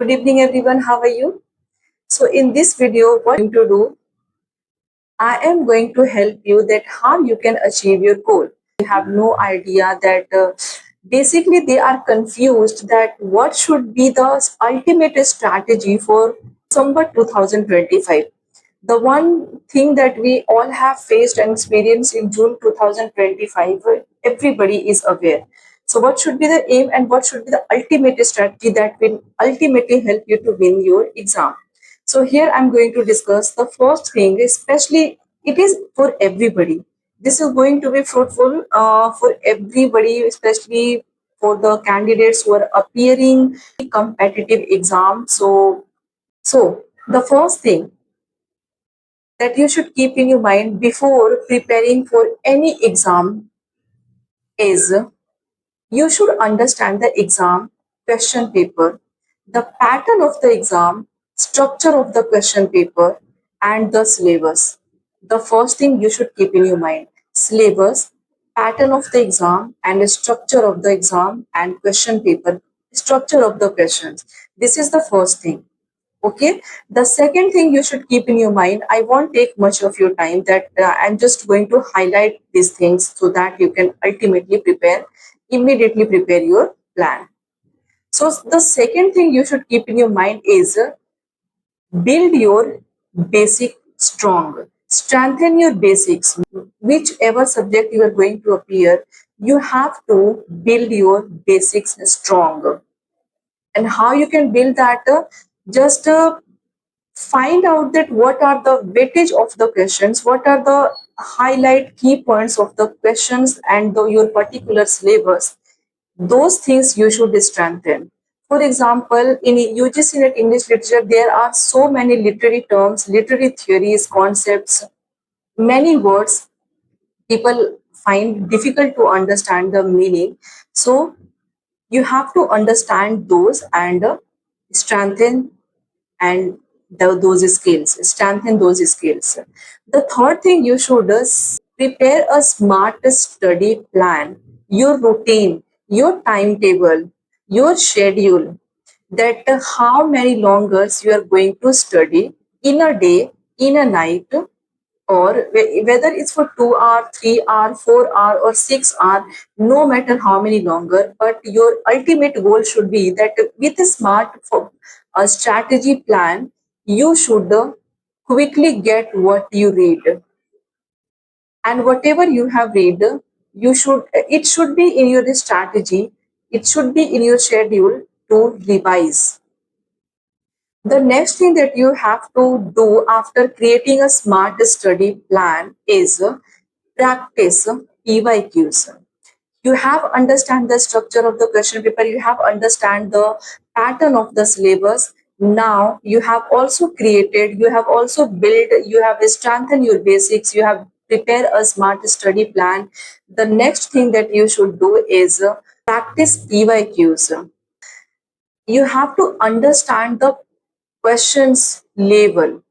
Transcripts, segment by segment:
Good evening everyone, how are you? So in this video, what I'm going to do, I am going to help you that how you can achieve your goal. You have no idea that basically they are confused that what should be the ultimate strategy for December 2025. The one thing that we all have faced and experienced in June 2025, everybody is aware. So what should be the aim and what should be the ultimate strategy that will ultimately help you to win your exam? So here I'm going to discuss the first thing, especially it is for everybody. This is going to be fruitful for everybody, especially for the candidates who are appearing competitive exam. So the first thing that you should keep in your mind before preparing for any exam is you should understand the exam question paper, the pattern of the exam, structure of the question paper, and the syllabus. The first thing you should keep in your mind: syllabus, pattern of the exam, and the structure of the exam, and question paper, structure of the questions. This is the first thing. Okay, the second thing you should keep in your mind, I won't take much of your time, that I'm just going to highlight these things so that you can ultimately immediately prepare your plan. So the second thing you should keep in your mind is build your basic strong. Strengthen your basics. Whichever subject you are going to appear, you have to build your basics strong. And how you can build that? Just find out that what are the weightage of the questions, what are the highlight key points of the questions and your particular syllabus. Those things you should strengthen. For example, in UGC NET English literature, there are so many literary terms, literary theories, concepts, many words people find difficult to understand the meaning. So you have to understand those and strengthen and those skills, strengthen those skills. The third thing you should is prepare a smart study plan, your routine, your timetable, your schedule, that how many long hours you are going to study in a day, in a night, or whether it's for 2 hour, 3 hour, 4 hour, or 6 hour, no matter how many longer, but your ultimate goal should be that with a a strategy plan, you should quickly get what you read, and whatever you have read, you should it should be in your strategy, it should be in your schedule to revise. The next thing that you have to do after creating a smart study plan is practice PYQs. You have understand the structure of the question paper, you have understand the pattern of the syllabus. Now you have also created, you have also built, you have strengthened your basics, you have prepared a smart study plan. The next thing that you should do is practice PYQs. You have to understand the questions label,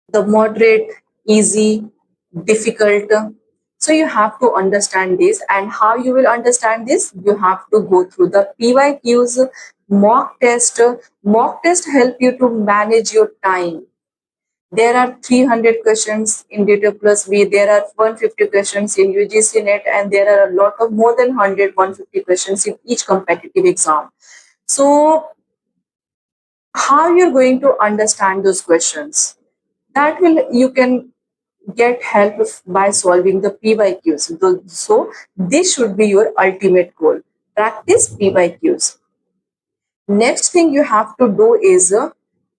the moderate, easy, difficult. So you have to understand this, and how you will understand this? You have to go through the PYQs, mock test. Mock test help you to manage your time. There are 300 questions in Data Plus B. There are 150 questions in UGC NET, and there are a lot of more than 150 questions in each competitive exam. So how you're going to understand those questions? That will you can get help by solving the PYQs. So this should be your ultimate goal. Practice PYQs. Next thing you have to do is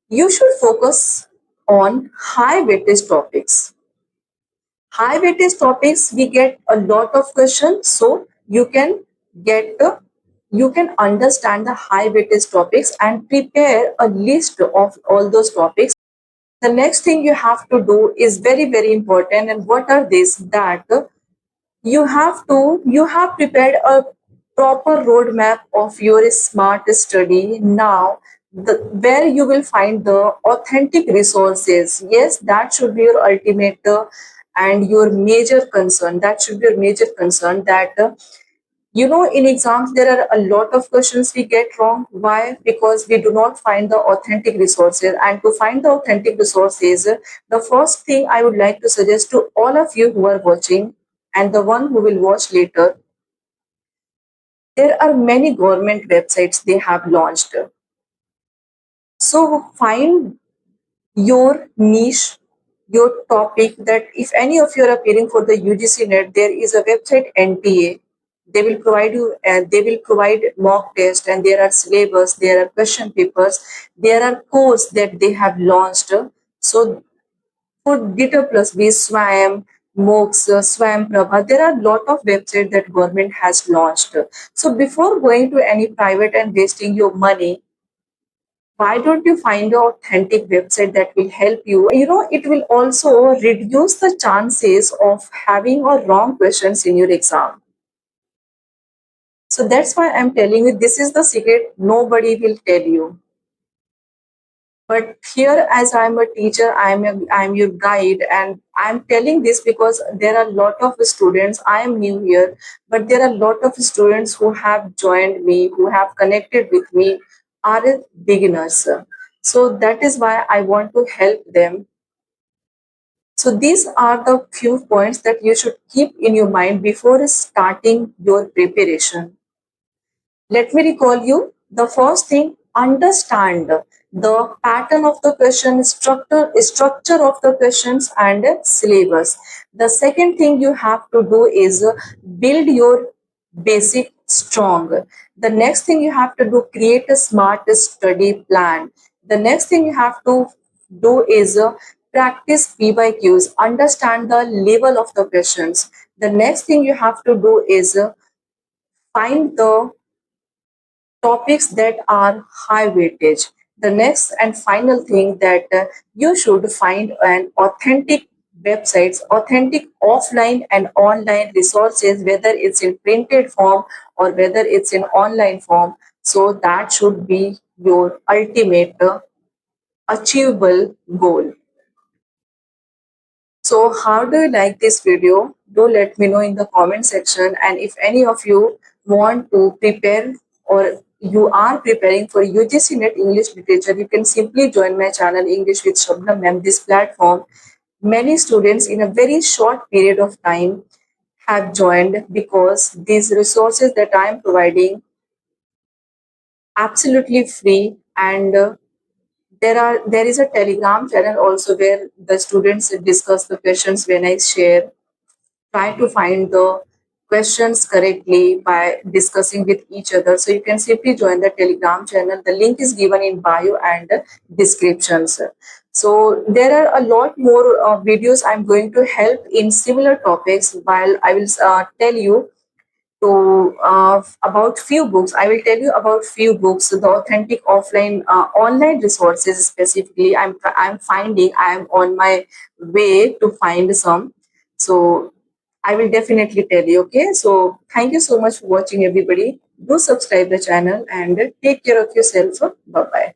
you should focus on high weightage topics. High weightage topics, we get a lot of questions, so you can get you can understand the high weightage topics and prepare a list of all those topics. The next thing you have to do is very important, and what are these? That you have prepared a proper roadmap of your smart study. Now where you will find the authentic resources. Yes, that should be your ultimate and your major concern, that should be your major concern, that In exams, there are a lot of questions we get wrong. Why? Because we do not find the authentic resources. And to find the authentic resources, the first thing I would like to suggest to all of you who are watching and the one who will watch later, there are many government websites they have launched. So find your niche, your topic, that if any of you are appearing for the UGC NET, there is a website NTA. They will provide you and they will provide mock test, and there are syllabus, there are question papers, there are course that they have launched. So for Gita plus B, SWAM, MOOCs, SWAM Prabha, there are a lot of websites that government has launched. So before going to any private and wasting your money, why don't you find an authentic website that will help you? It will also reduce the chances of having a wrong questions in your exam. So that's why I'm telling you, this is the secret nobody will tell you. But here, as I'm a teacher, I'm your guide, and I'm telling this because there are a lot of students. I am new here, but there are a lot of students who have joined me, who have connected with me, are beginners. So that is why I want to help them. So these are the few points that you should keep in your mind before starting your preparation. Let me recall you. The first thing, understand the pattern of the question, structure of the questions, and syllabus. The second thing you have to do is build your basic strong. The next thing you have to do, create a smart study plan. The next thing you have to do is practice PYQs, understand the level of the questions. The next thing you have to do is find the topics that are high weightage. The next and final thing, that you should find an authentic websites, authentic offline and online resources, whether it's in printed form or whether it's in online form. So that should be your ultimate achievable goal. So how do you like this video? Do let me know in the comment section. And if any of you want to prepare or you are preparing for UGC NET English Literature, you can simply join my channel English with Shabnam Ma'am. This platform, many students in a very short period of time have joined because these resources that I am providing absolutely free, and there is a Telegram channel also where the students discuss the questions when I share. Try to find the questions correctly by discussing with each other. So you can simply join the Telegram channel. The link is given in bio and descriptions. So there are a lot more videos I'm going to help in similar topics, while I will tell you to about few books. I will tell you about few books, the authentic offline online resources specifically. I'm finding, I'm on my way to find some. So I will definitely tell you. Okay, so thank you so much for watching, everybody. Do subscribe the channel and take care of yourself. Bye bye.